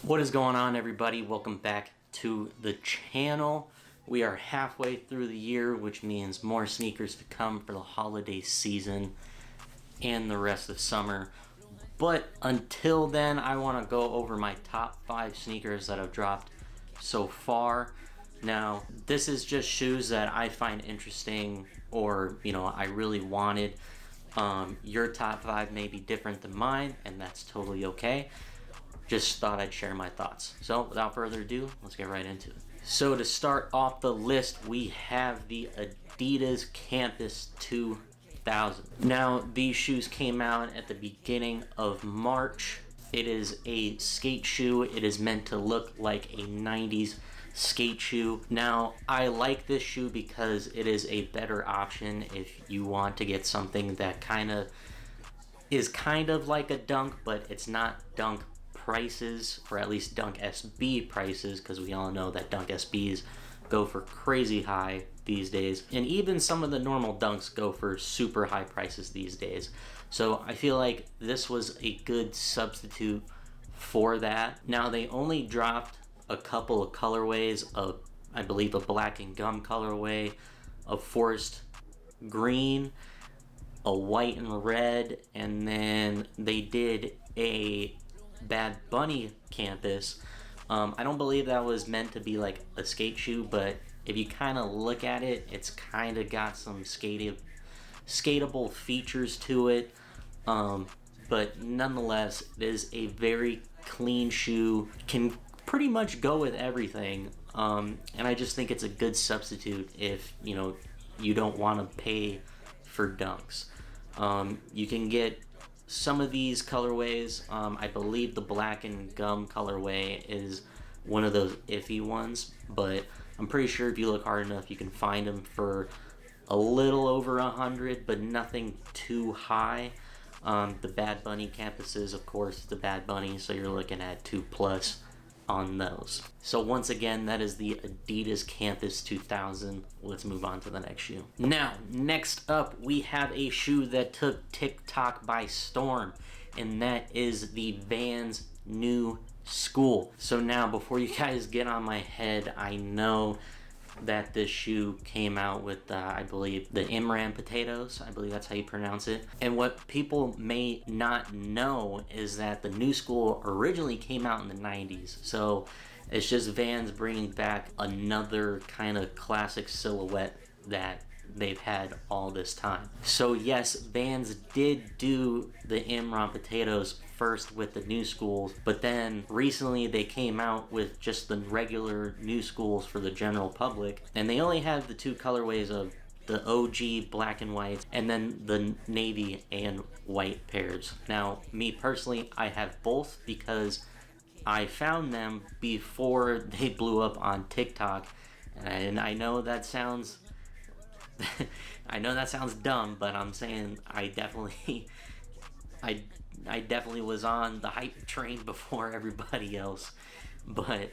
What is going on, everybody? Welcome back to the channel. We are halfway through the year, which means more sneakers to come for the holiday season and the rest of summer. But until then, I want to go over my top 5 sneakers that have dropped so far. Now, this is just shoes that I find interesting or, I really wanted. Your top 5 may be different than mine, and that's totally okay. Just thought I'd share my thoughts. So without further ado, let's get right into it. So to start off the list, we have the Adidas Campus 2000. Now, these shoes came out at the beginning of March. It is a skate shoe. It is meant to look like a 90s skate shoe. Now, I like this shoe because it is a better option if you want to get something that is kind of like a Dunk, but it's not Dunk prices, or at least Dunk SB prices, because we all know that Dunk SBs go for crazy high these days, and even some of the normal Dunks go for super high prices these days. So I feel like this was a good substitute for that. Now, they only dropped a couple of colorways of, I believe, a black and gum colorway, a forest green, a white and red, and then they did a Bad Bunny Campus. I don't believe that was meant to be like a skate shoe, but if you kind of look at it, it's kind of got some skatable features to it. But nonetheless, it is a very clean shoe, can pretty much go with everything. And I just think it's a good substitute if you don't want to pay for Dunks. You can get some of these colorways. I believe the black and gum colorway is one of those iffy ones, but I'm pretty sure if you look hard enough, you can find them for a little over 100, but nothing too high. The Bad Bunny campuses, of course, the Bad Bunny, so you're looking at 2+ on those. So once again, that is the Adidas Campus 2000. Let's move on to the next shoe. Now, next up, we have a shoe that took TikTok by storm, and that is the Vans New School. So now, before you guys get on my head, I know that this shoe came out with, I believe, the Imran potatoes. I believe that's how you pronounce it. And what people may not know is that the New School originally came out in the 90s. So it's just Vans bringing back another kind of classic silhouette that they've had all this time. So yes, Vans did do the Imran potatoes first with the New Schools, but then recently they came out with just the regular New Schools for the general public, and they only have the 2 colorways of the OG black and white and then the navy and white pairs. Now, me personally, I have both because I found them before they blew up on TikTok, and I know that sounds dumb, but I'm saying I definitely was on the hype train before everybody else. But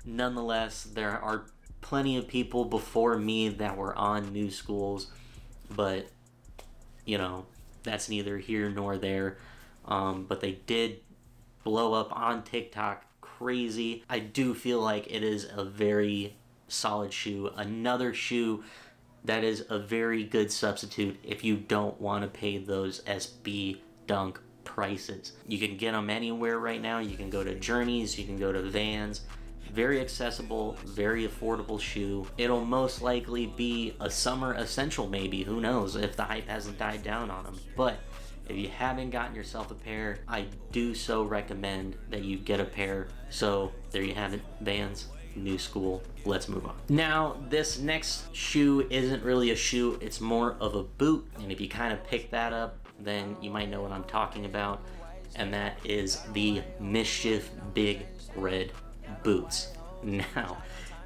nonetheless, there are plenty of people before me that were on New Schools, but that's neither here nor there. But they did blow up on TikTok crazy. I do feel like it is a very solid shoe. Another shoe that is a very good substitute if you don't want to pay those SB Dunk prices. You can get them anywhere right now. You can go to Journeys, you can go to Vans. Very accessible, very affordable shoe. It'll most likely be a summer essential, maybe. Who knows if the hype hasn't died down on them. But if you haven't gotten yourself a pair, I do so recommend that you get a pair. So there you have it, Vans New School. Let's move on. Now, this next shoe isn't really a shoe, it's more of a boot, and if you kind of pick that up, then you might know what I'm talking about, and that is the Mischief Big Red boots. Now,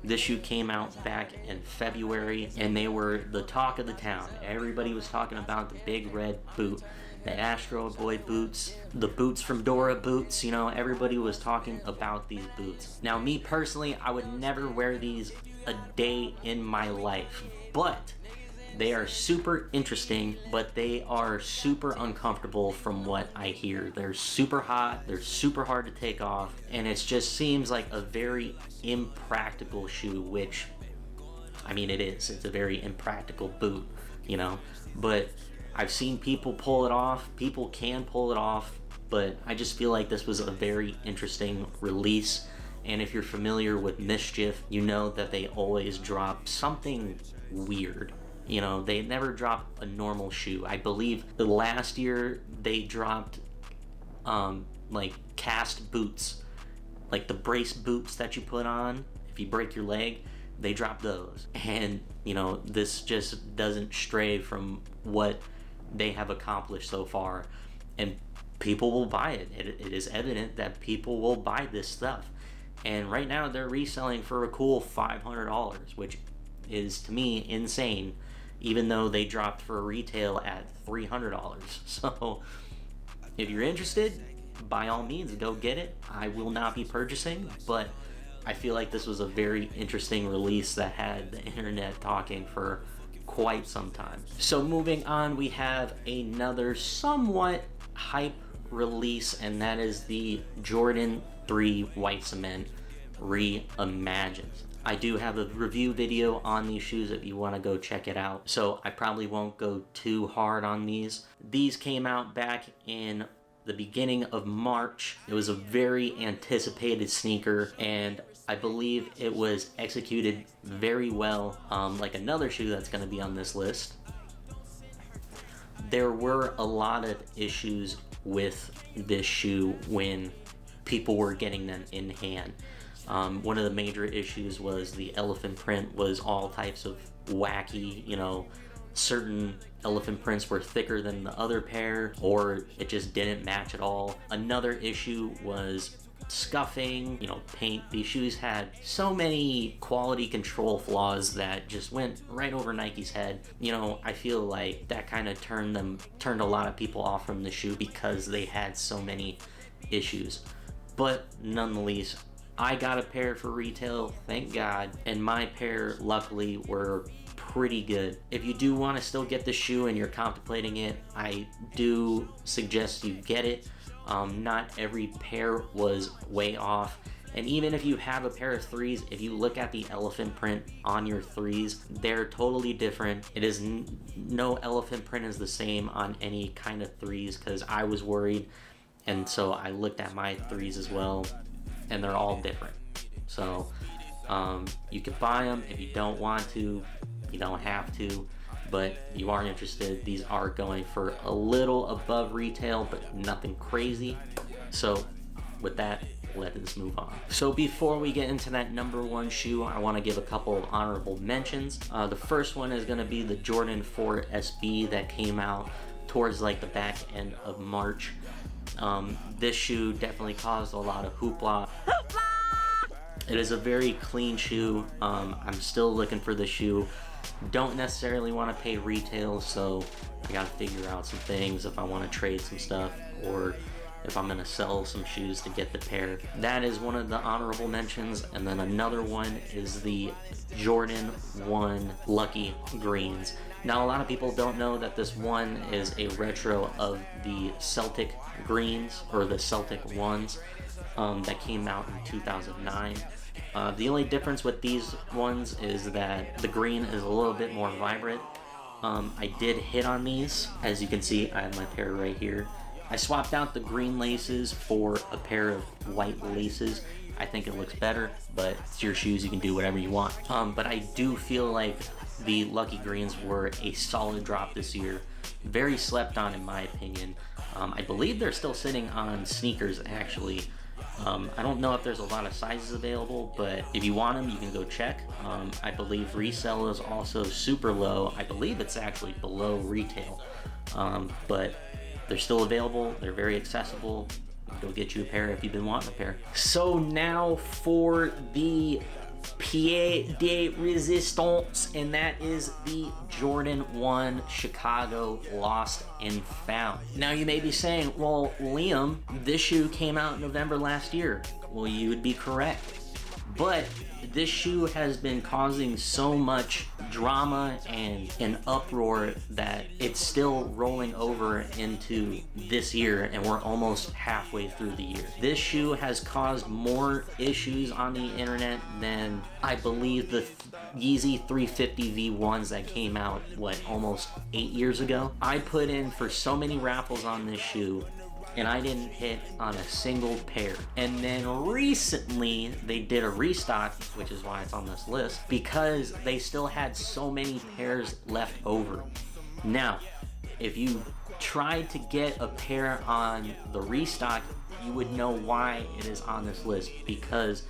this shoe came out back in February, and they were the talk of the town. Everybody was talking about the Big Red boot, the Astro Boy boots, the boots from Dora boots. Everybody was talking about these boots. Now, me personally, I would never wear these a day in my life, but They are super interesting, but they are super uncomfortable from what I hear. They're super hot, they're super hard to take off, and it just seems like a very impractical shoe, which, I mean, it is. It's a very impractical boot, you know? But I've seen people pull it off. People can pull it off, but I just feel like this was a very interesting release. And if you're familiar with Mischief, you know that they always drop something weird. You know, they never drop a normal shoe. I believe the last year they dropped like cast boots, like the brace boots that you put on if you break your leg. They dropped those. And, you know, this just doesn't stray from what they have accomplished so far. And people will buy it. It is evident that people will buy this stuff. And right now they're reselling for a cool $500, which is, to me, insane, even though they dropped for retail at $300. So if you're interested, by all means, go get it. I will not be purchasing, but I feel like this was a very interesting release that had the internet talking for quite some time. So moving on, we have another somewhat hype release, and that is the Jordan 3 White Cement Reimagined. I do have a review video on these shoes if you want to go check it out, so I probably won't go too hard on these. These came out back in the beginning of March. It was a very anticipated sneaker, and I believe it was executed very well. Like another shoe that's going to be on this list, there were a lot of issues with this shoe when people were getting them in hand. One of the major issues was the elephant print was all types of wacky, you know, certain elephant prints were thicker than the other pair, or it just didn't match at all. Another issue was scuffing, you know, paint. These shoes had so many quality control flaws that just went right over Nike's head. You know, I feel like that kind of turned a lot of people off from the shoe because they had so many issues. But nonetheless, I got a pair for retail, thank God, and my pair luckily were pretty good. If you do want to still get the shoe and you're contemplating it, I do suggest you get it. Not every pair was way off, and even if you have a pair of threes, if you look at the elephant print on your threes, they're totally different. It is no elephant print is the same on any kind of threes, because I was worried, and so I looked at my threes as well, and they're all different. So you can buy them. If you don't want to, you don't have to, but if you are interested, these are going for a little above retail, but nothing crazy. So with that, let's move on. So before we get into that number one shoe, I want to give a couple of honorable mentions. The first one is going to be the Jordan 4 SB that came out towards like the back end of March. This shoe definitely caused a lot of hoopla. It is a very clean shoe. I'm still looking for the shoe. Don't necessarily want to pay retail, so I gotta figure out some things if I want to trade some stuff, or if I'm gonna sell some shoes to get the pair. That is one of the honorable mentions. And then another one is the Jordan 1 Lucky Greens. Now, a lot of people don't know that this one is a retro of the Celtic Greens, or the Celtic ones, that came out in 2009. The only difference with these ones is that the green is a little bit more vibrant. I did hit on these. As you can see, I have my pair right here. I swapped out the green laces for a pair of white laces. I think it looks better, but it's your shoes, you can do whatever you want. But I do feel like the Lucky Greens were a solid drop this year. Very slept on, in my opinion. I believe they're still sitting on sneakers, actually. I don't know if there's a lot of sizes available, but if you want them, you can go check. I believe resale is also super low. I believe it's actually below retail, but they're still available. They're very accessible. Go get you a pair if you've been wanting a pair. So now for the pied de resistance, and that is the Jordan 1 Chicago Lost and Found. Now you may be saying, well, Liam, this shoe came out in November last year. Well, you would be correct, but this shoe has been causing so much drama and an uproar that it's still rolling over into this year, and we're almost halfway through the year. This shoe has caused more issues on the internet than I believe the Yeezy 350 V1s that came out, almost 8 years ago. I put in for so many raffles on this shoe, and I didn't hit on a single pair. And then recently they did a restock, which is why it's on this list, because they still had so many pairs left over. Now, if you tried to get a pair on the restock, you would know why it is on this list, because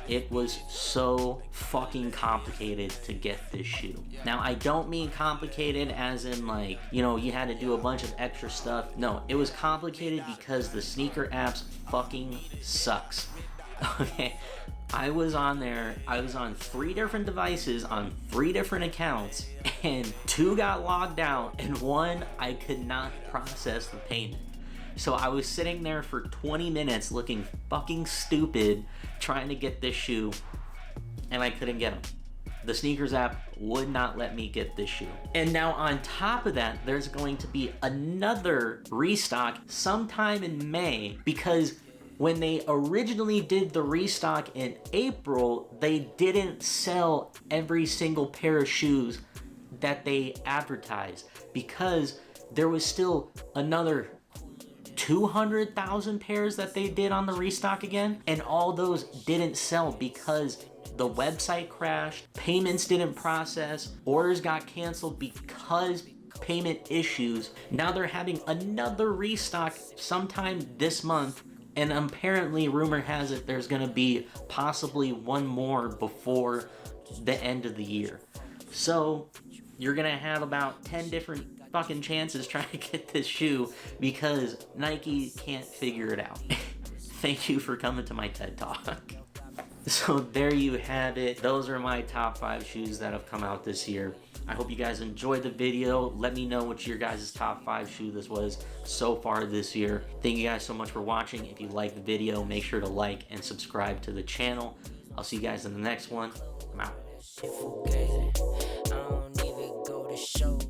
it was so fucking complicated to get this shoe. Now, I don't mean complicated as in you had to do a bunch of extra stuff. No, it was complicated because the sneaker apps fucking sucks. Okay, I was on 3 different devices on 3 different accounts, and 2 got logged out, and 1 I could not process the payment. So I was sitting there for 20 minutes looking fucking stupid trying to get this shoe, and I couldn't get them. The sneakers app would not let me get this shoe. And now on top of that, there's going to be another restock sometime in May, because when they originally did the restock in April, they didn't sell every single pair of shoes that they advertised, because there was still another 200,000 pairs that they did on the restock again, and all those didn't sell because the website crashed, payments didn't process, orders got canceled because payment issues. Now they're having another restock sometime this month, and apparently rumor has it there's gonna be possibly one more before the end of the year. So you're gonna have about 10 different fucking chances trying to get this shoe because Nike can't figure it out. Thank you for coming to my TED Talk. So there you have it. Those are my top 5 shoes that have come out this year. I hope you guys enjoyed the video. Let me know what your guys' top 5 shoe this was so far this year. Thank you guys so much for watching. If you liked the video, make sure to like and subscribe to the channel. I'll see you guys in the next one. I'm out.